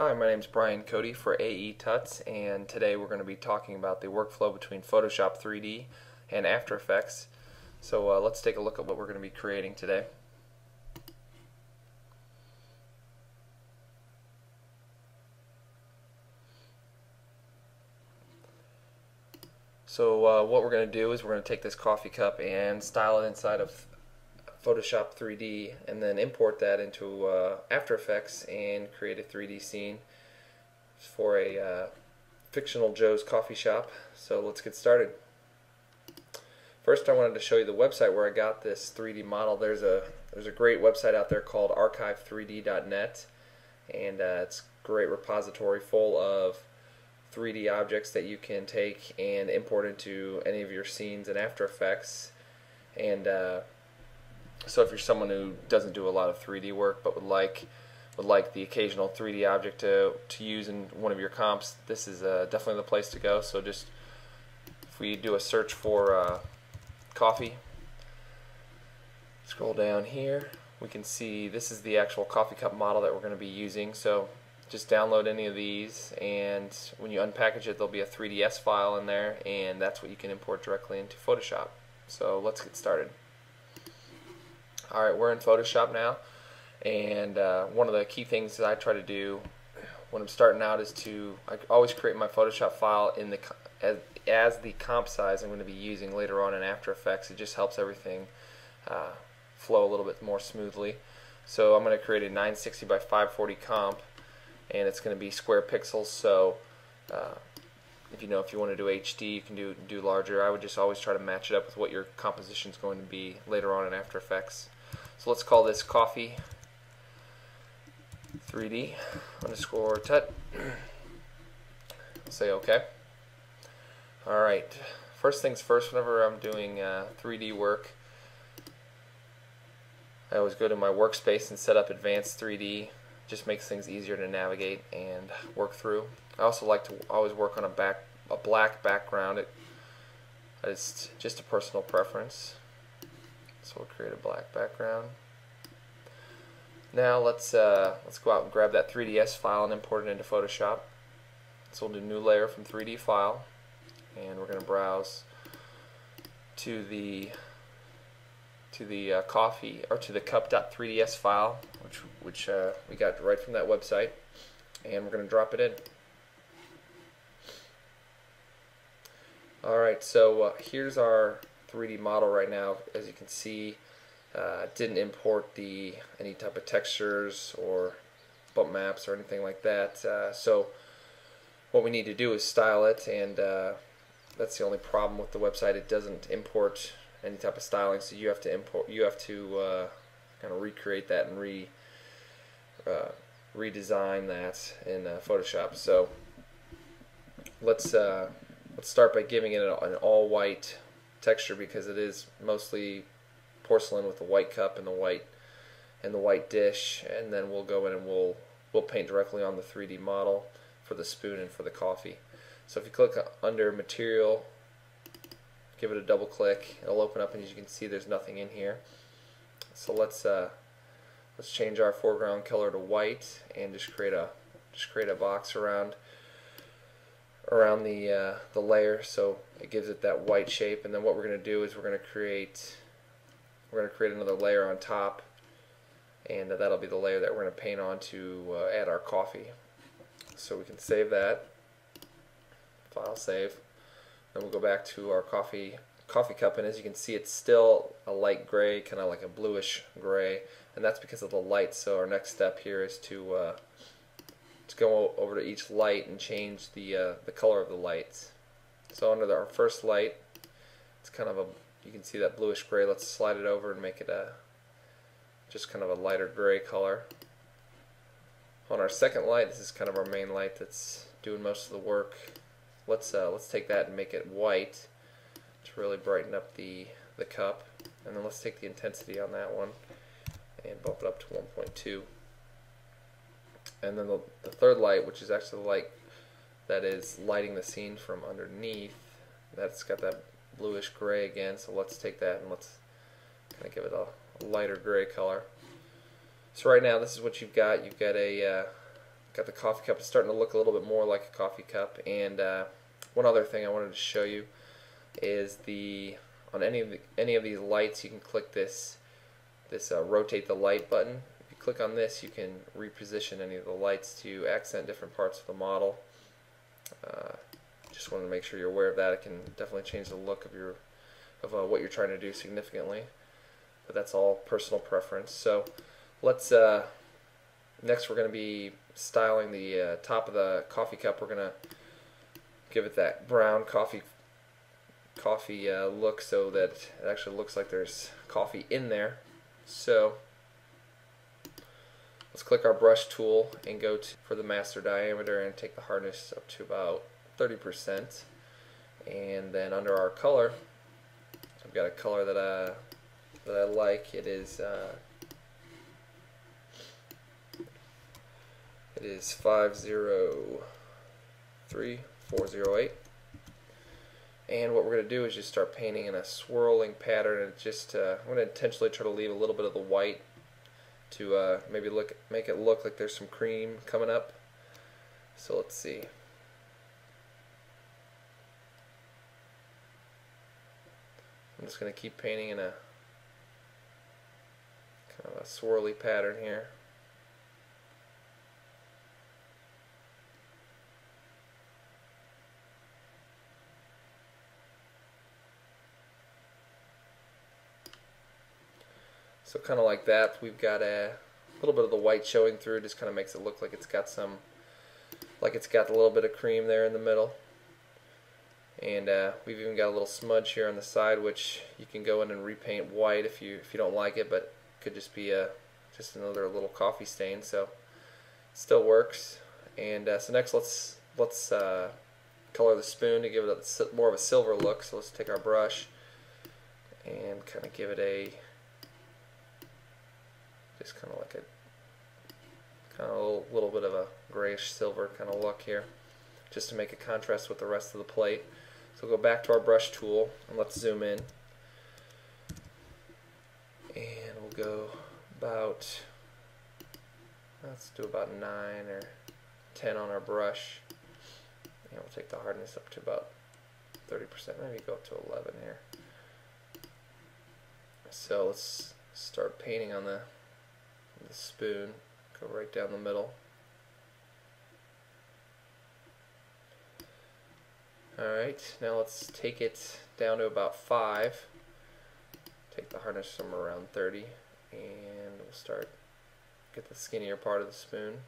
Hi, my name is Brian Cody for AE Tuts, and today we're going to be talking about the workflow between Photoshop 3D and After Effects. So let's take a look at what we're going to be creating today. So what we're going to do is we're going to take this coffee cup and style it inside of Photoshop 3D and then import that into After Effects and create a 3D scene for a fictional Joe's coffee shop. So let's get started. First, I wanted to show you the website where I got this 3D model. There's a great website out there called archive3d.net, and it's a great repository full of 3D objects that you can take and import into any of your scenes in After Effects. And so if you're someone who doesn't do a lot of 3D work but would like the occasional 3D object to use in one of your comps, this is definitely the place to go. So just if we do a search for coffee, scroll down here, we can see this is the actual coffee cup model that we're going to be using. So just download any of these, and when you unpackage it, there'll be a 3ds file in there, and that's what you can import directly into Photoshop. So let's get started. Alright, we're in Photoshop now, and one of the key things that I try to do when I'm starting out is I always create my Photoshop file in the as the comp size I'm going to be using later on in After Effects. It just helps everything flow a little bit more smoothly. So I'm going to create a 960 by 540 comp, and it's going to be square pixels. So if you want to do HD, you can do larger. I would just always try to match it up with what your composition is going to be later on in After Effects. So let's call this coffee 3D underscore tut. Say OK. Alright, first things first, whenever I'm doing 3D work, I always go to my workspace and set up Advanced 3D. Just makes things easier to navigate and work through. I also like to always work on a black background. It's just a personal preference. So we'll create a black background. Now let's go out and grab that 3ds file and import it into Photoshop. So we'll do new layer from 3D file, and we're going to browse to the coffee, or to the cup.3ds file, which we got right from that website, and we're going to drop it in. Alright, so here's our 3D model right now. As you can see, didn't import any type of textures or bump maps or anything like that. So what we need to do is style it, and that's the only problem with the website. It doesn't import any type of styling, so you have to kind of recreate that and redesign that in Photoshop. So let's start by giving it an all white texture, because it is mostly porcelain with the white cup and the white dish, and then we'll go in and we'll paint directly on the 3D model for the spoon and for the coffee. So if you click under material, give it a double click, it'll open up, and as you can see, there's nothing in here. So let's change our foreground color to white and just create a box around the layer, so it gives it that white shape. And then what we're going to do is we're going to create another layer on top, and that'll be the layer that we're going to paint on to add our coffee. So we can save that, file save, then we'll go back to our coffee cup, and as you can see, it's still a light gray, kind of like a bluish gray, and that's because of the light. So our next step here is to go over to each light and change the color of the lights. So under our first light, it's kind of you can see that bluish gray. Let's slide it over and make it just kind of a lighter gray color. On our second light, this is kind of our main light that's doing most of the work. Let's take that and make it white to really brighten up the cup, and then let's take the intensity on that one and bump it up to 1.2. And then the third light, which is actually the light that is lighting the scene from underneath, that's got that bluish gray again. So let's take that and let's kind of give it a lighter gray color. So right now, this is what you've got. You've got a got the coffee cup. It's starting to look a little bit more like a coffee cup. And one other thing I wanted to show you is on any of these lights, you can click this rotate the light button. If you click on this, you can reposition any of the lights to accent different parts of the model. Just wanted to make sure you're aware of that. It can definitely change the look of what you're trying to do significantly, but that's all personal preference. So let's next we're going to be styling the top of the coffee cup. We're going to give it that brown coffee look so that it actually looks like there's coffee in there. So let's click our brush tool and go for the master diameter and take the hardness up to about 30%. And then under our color, I've got a color that I like. It is 503408. And what we're going to do is just start painting in a swirling pattern, and just I'm going to intentionally try to leave a little bit of the white to maybe make it look like there's some cream coming up. So let's see. I'm just going to keep painting in a kind of a swirly pattern here. So kind of like that. We've got a little bit of the white showing through. Just kind of makes it look like it's got a little bit of cream there in the middle. And we've even got a little smudge here on the side, which you can go in and repaint white if you don't like it, but it could just be just another little coffee stain. So it still works. And so next, let's color the spoon to give it more of a silver look. So let's take our brush and kind of give it just kind of like a little bit of a grayish silver kind of look here, just to make a contrast with the rest of the plate. So we'll go back to our brush tool and let's zoom in, and we'll go let's do about 9 or 10 on our brush, and we'll take the hardness up to about 30%, maybe go up to 11 here. So let's start painting on the spoon, go right down the middle. Alright, now let's take it down to about 5. Take the hardness from around 30, and we'll get the skinnier part of the spoon.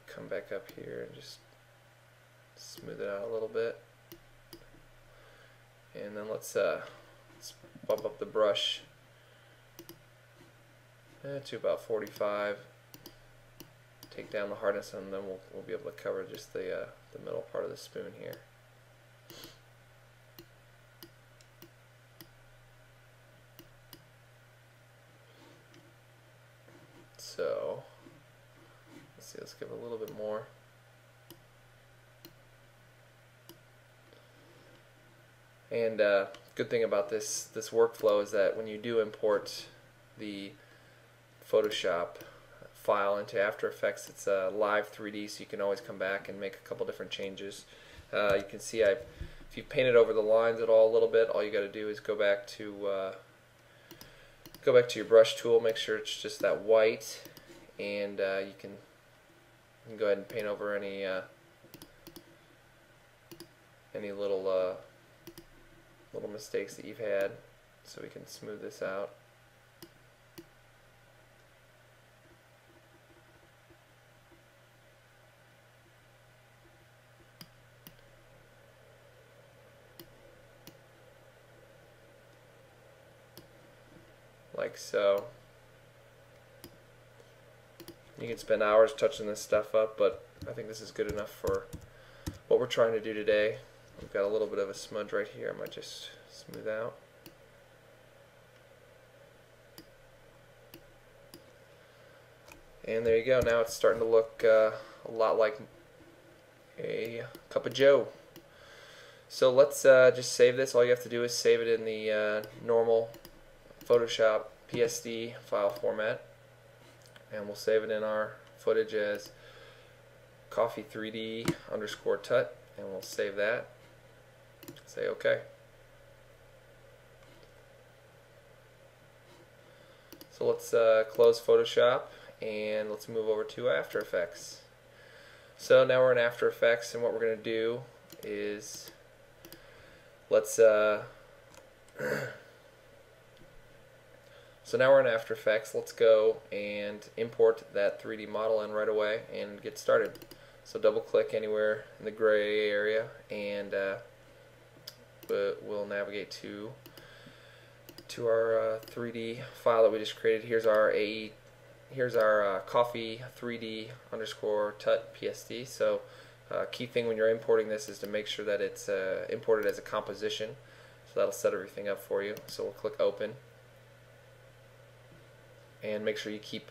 Come back up here and just smooth it out a little bit, and then let's bump up the brush to about 45. Take down the hardness, and then we'll be able to cover just the middle part of the spoon here. So let's give it a little bit more. And good thing about this workflow is that when you do import the Photoshop file into After Effects, it's a live 3D, so you can always come back and make a couple different changes. You can see if you've painted over the lines at all a little bit, all you got to do is go back to your brush tool, make sure it's just that white, and you can go ahead and paint over any little mistakes that you've had, so we can smooth this out. Like so. You can spend hours touching this stuff up, but I think this is good enough for what we're trying to do today. We've got a little bit of a smudge right here. I might just smooth out. And there you go. Now it's starting to look a lot like a cup of Joe. So let's just save this. All you have to do is save it in the normal Photoshop PSD file format, and we'll save it in our footage as coffee 3D underscore tut, and we'll save that. Say OK. So let's close Photoshop and let's move over to After Effects. So now we're in After Effects, and what we're going to do is let's so now we're in After Effects. Let's go and import that 3D model in right away and get started. So double click anywhere in the gray area, and we'll navigate to our 3D file that we just created. Here's our coffee 3D underscore tut PSD. So key thing when you're importing this is to make sure that it's imported as a composition. So that'll set everything up for you. So we'll click open, and make sure you keep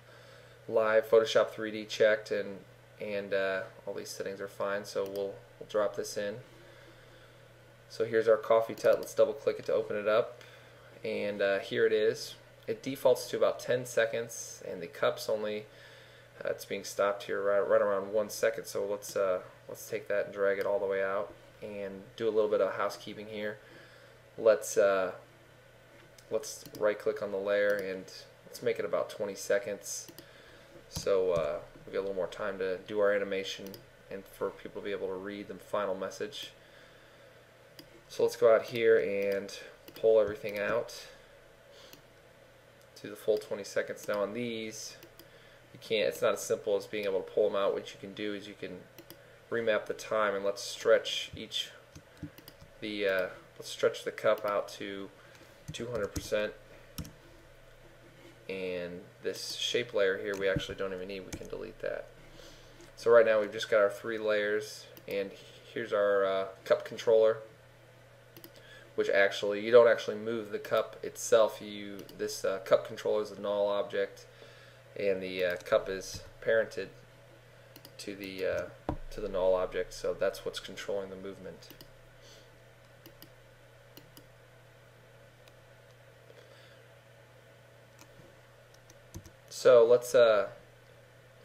live Photoshop 3D checked, and all these settings are fine. So we'll drop this in. So here's our coffee tut. Let's double click it to open it up, and here it is. It defaults to about 10 seconds, and the cup's only it's being stopped here right around 1 second. So let's take that and drag it all the way out, and do a little bit of housekeeping here. Let's right click on the layer, and let's make it about 20 seconds, so we get a little more time to do our animation and for people to be able to read the final message. So let's go out here and pull everything out to the full 20 seconds. Now on these, you can't. It's not as simple as being able to pull them out. What you can do is you can remap the time, and let's stretch the cup out to 200%. And this shape layer here we actually don't even need. We can delete that. So right now we've just got our 3 layers, and here's our cup controller, which actually you don't actually move the cup itself. This cup controller is a null object, and the cup is parented to the null object. So that's what's controlling the movement. So let's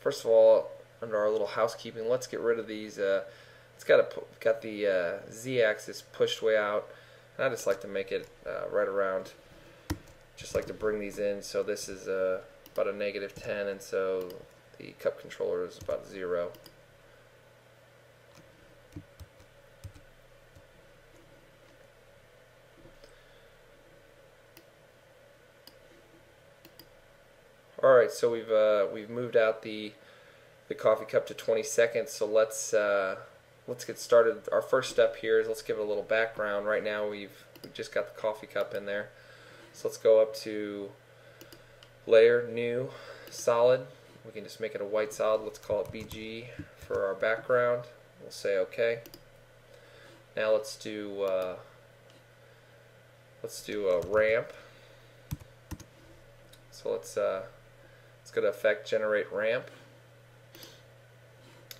first of all, under our little housekeeping, let's get rid of these. It's got the z-axis pushed way out, and I just like to make it right around. Just like to bring these in. So this is about a -10, and so the cup controller is about 0. Alright, so we've moved out the coffee cup to 20 seconds. So let's get started. Our first step here is let's give it a little background. Right now we've just got the coffee cup in there. So let's go up to Layer, New, Solid. We can just make it a white solid. Let's call it BG for our background. We'll say OK. Now let's do a ramp. So let's go to Effect, Generate Ramp,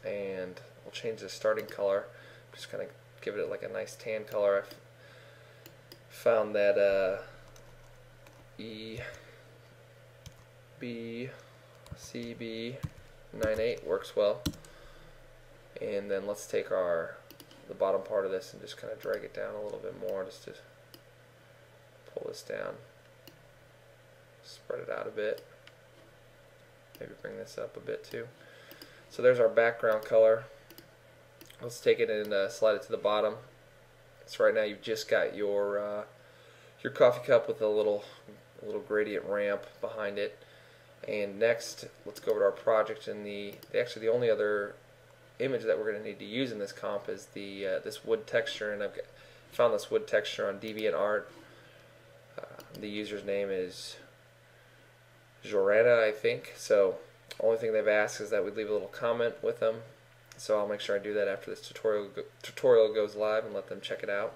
and we'll change the starting color. Just kind of give it like a nice tan color. I've found that EBCB98 works well. And then let's take the bottom part of this and just kind of drag it down a little bit more, just to pull this down, spread it out a bit. Maybe bring this up a bit too. So there's our background color. Let's take it and slide it to the bottom. So right now you've just got your coffee cup with a little gradient ramp behind it. And next, let's go over to our project. And actually the only other image that we're going to need to use in this comp is this wood texture. And I've found this wood texture on DeviantArt. The user's name is Jorana, I think. So only thing they've asked is that we leave a little comment with them. So I'll make sure I do that after this tutorial goes live and let them check it out.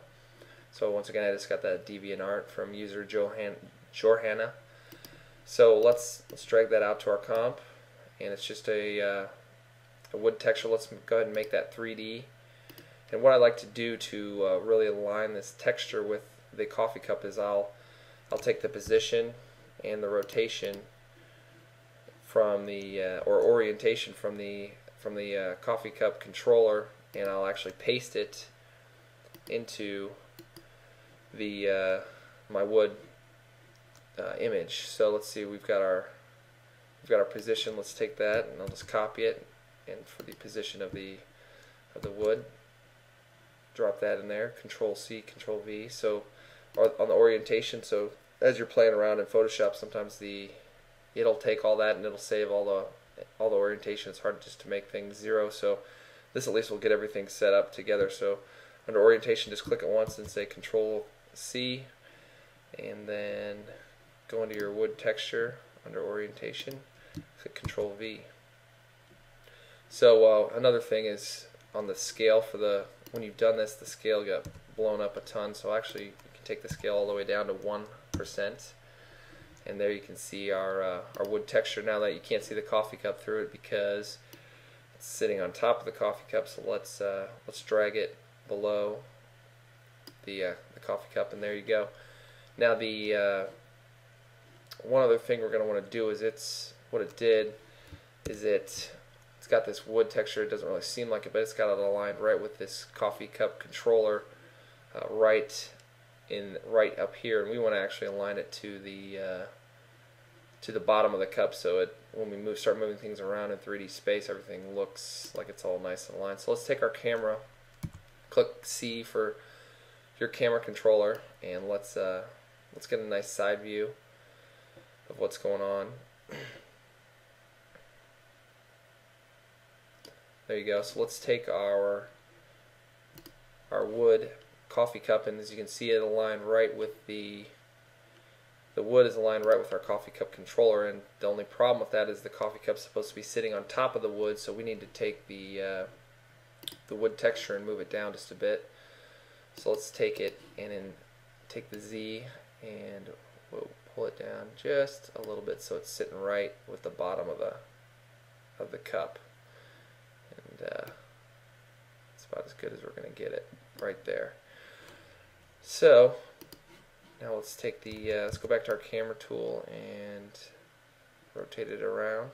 So once again, I just got that DeviantArt from user Jorhana. So let's drag that out to our comp, and it's just a a wood texture. Let's go ahead and make that 3D. And what I like to do to really align this texture with the coffee cup is I'll take the position and the rotation from the or orientation from the coffee cup controller, and I'll actually paste it into the my wood image. So let's see, we've got our position. Let's take that and I'll just copy it, and for the position of the wood, drop that in there. Control C, Control V. So on the orientation, so as you're playing around in Photoshop, sometimes it'll take all that and it'll save all the orientation. It's hard just to make things zero. So this at least will get everything set up together. So under orientation, just click it once and say Control C, and then go into your wood texture under orientation, click Control V. So another thing is on the scale for when you've done this, the scale got blown up a ton. So actually you can take the scale all the way down to 1%, and there you can see our wood texture. Now that you can't see the coffee cup through it because it's sitting on top of the coffee cup, so let's drag it below the coffee cup, and there you go. Now the one other thing we're going to want to do is what it did is it's got this wood texture. It doesn't really seem like it, but it's got it aligned right with this coffee cup controller, right up here, and we want to actually align it to the bottom of the cup, so when we start moving things around in 3D space, everything looks like it's all nice and aligned. So let's take our camera, click C for your camera controller, and let's get a nice side view of what's going on. There you go. So let's take our wood coffee cup, and as you can see, it aligned right with the wood is aligned right with our coffee cup controller, and the only problem with that is the coffee cup's supposed to be sitting on top of the wood, so we need to take the wood texture and move it down just a bit. So let's take it and then take the Z and we'll pull it down just a little bit so it's sitting right with the bottom of the cup, and it's about as good as we're going to get it right there. So now let's take let's go back to our camera tool and rotate it around,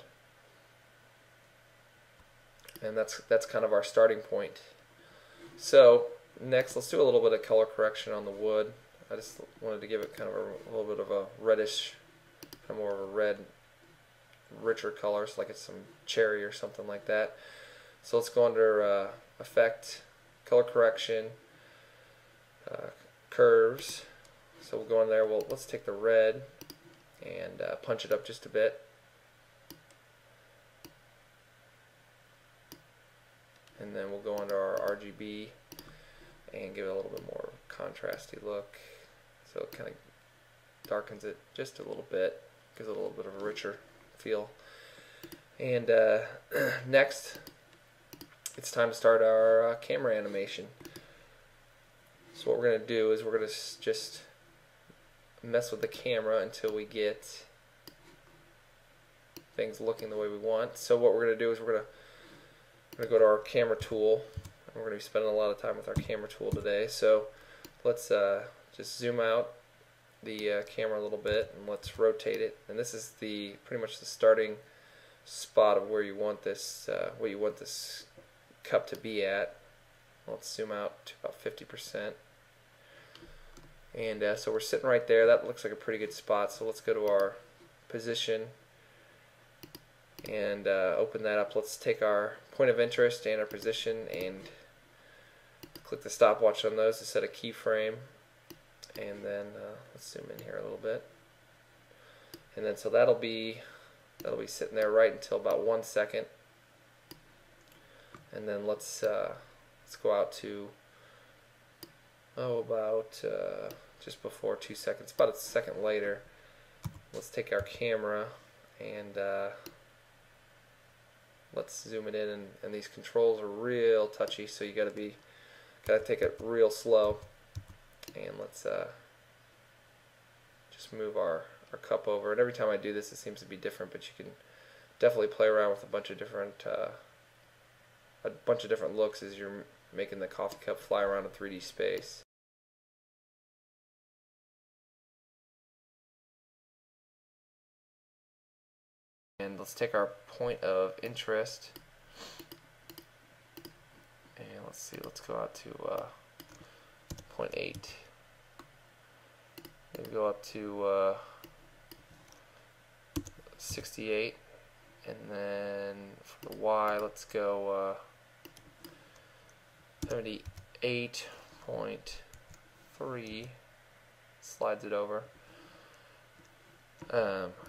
and that's kind of our starting point. So next, let's do a little bit of color correction on the wood. I just wanted to give it kind of a little bit of a reddish, kind of more of a red, richer color, so like it's some cherry or something like that. So let's go under Effect, Color Correction, Curves. So we'll go in there. Let's take the red and punch it up just a bit. And then we'll go under our RGB and give it a little bit more contrasty look. So it kind of darkens it just a little bit, gives it a little bit of a richer feel. And next, it's time to start our camera animation. So what we're going to do is we're going to just mess with the camera until we get things looking the way we want. So what we're going to do is we're going to go to our camera tool. We're going to be spending a lot of time with our camera tool today. So let's just zoom out the camera a little bit and let's rotate it. And this is pretty much the starting spot of where you want this cup to be at. Let's zoom out to about 50%. And so we're sitting right there. That looks like a pretty good spot. So let's go to our position and open that up. Let's take our point of interest and our position and click the stopwatch on those to set a keyframe, and then let's zoom in here a little bit, and then so that'll be sitting there right until about 1 second, and then let's go out to about just before 2 seconds, about a second later. Let's take our camera and let's zoom it in, and these controls are real touchy, so you gotta take it real slow. And let's just move our cup over. And every time I do this, it seems to be different, but you can definitely play around with a bunch of different a bunch of different looks as you're making the coffee cup fly around in 3D space. And let's take our point of interest, and let's see, let's go out to 0.8. Maybe go up to 68, and then for the Y, let's go 78.3. Slides it over.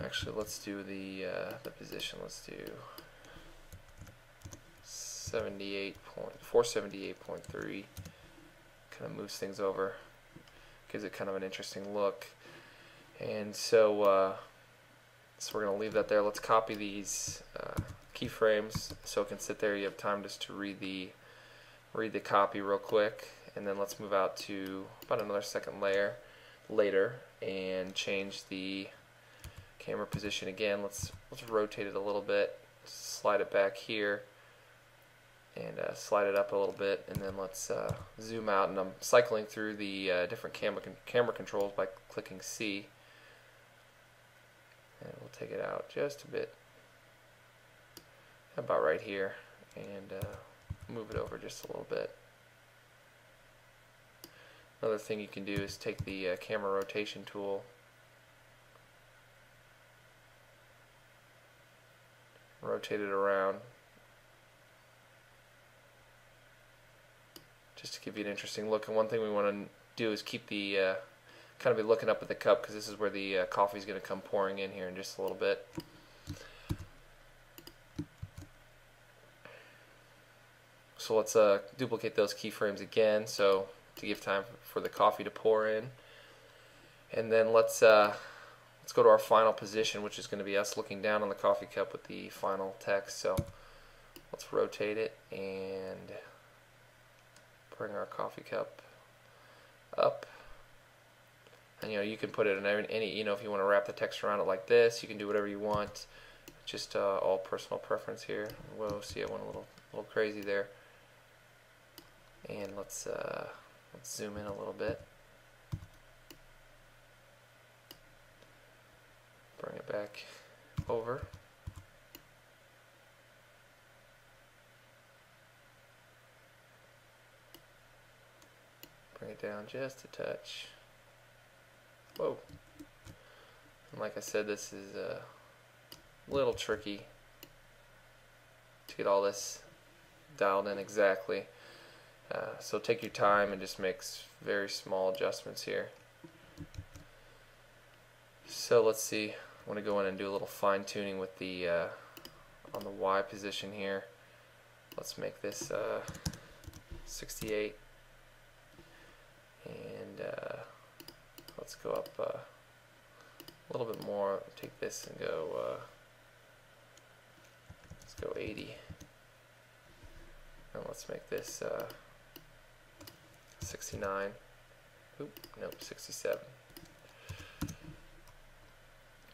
Actually, let's do the position. Let's do 478.3. Kind of moves things over, gives it kind of an interesting look. And so we're going to leave that there. Let's copy these keyframes so it can sit there. You have time just to read the copy real quick, and then let's move out to about another second layer later and change the camera position again. Let's rotate it a little bit, slide it back here, and slide it up a little bit, and then let's zoom out. And I'm cycling through the different camera controls by clicking C, and we'll take it out just a bit, about right here, and move it over just a little bit. Another thing you can do is take the camera rotation tool, rotate it around just to give you an interesting look. And one thing we want to do is keep the kind of be looking up at the cup, because this is where the coffee is going to come pouring in here in just a little bit. So let's duplicate those keyframes again, so to give time for the coffee to pour in. And then let's go to our final position, which is going to be us looking down on the coffee cup with the final text. So let's rotate it and bring our coffee cup up. And you can put it in any, if you want to wrap the text around it like this, you can do whatever you want. Just all personal preference here. Whoa, see, I went a little crazy there. And let's zoom in a little bit. Bring it back over. Bring it down just a touch. Whoa. And like I said, this is a little tricky to get all this dialed in exactly. So take your time and just make very small adjustments here. So let's see. I want to go in and do a little fine tuning with the on the Y position here. Let's make this 68, and let's go up a little bit more. Take this and go. Let's go 80, and let's make this 69. Oop, nope, 67.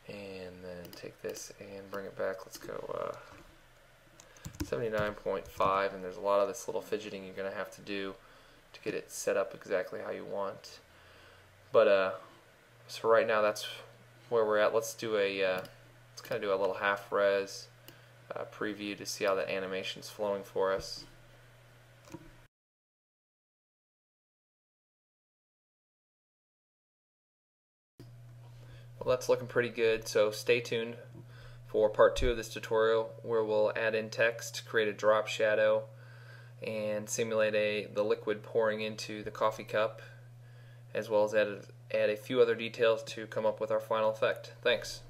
And then take this and bring it back. Let's go 79.5, and there's a lot of this little fidgeting you're going to have to do to get it set up exactly how you want. But so right now that's where we're at. Let's do let's kind of do a little half res preview to see how the animation's flowing for us. Well, that's looking pretty good, so stay tuned for part 2 of this tutorial, where we'll add in text, create a drop shadow, and simulate the liquid pouring into the coffee cup, as well as add a few other details to come up with our final effect. Thanks.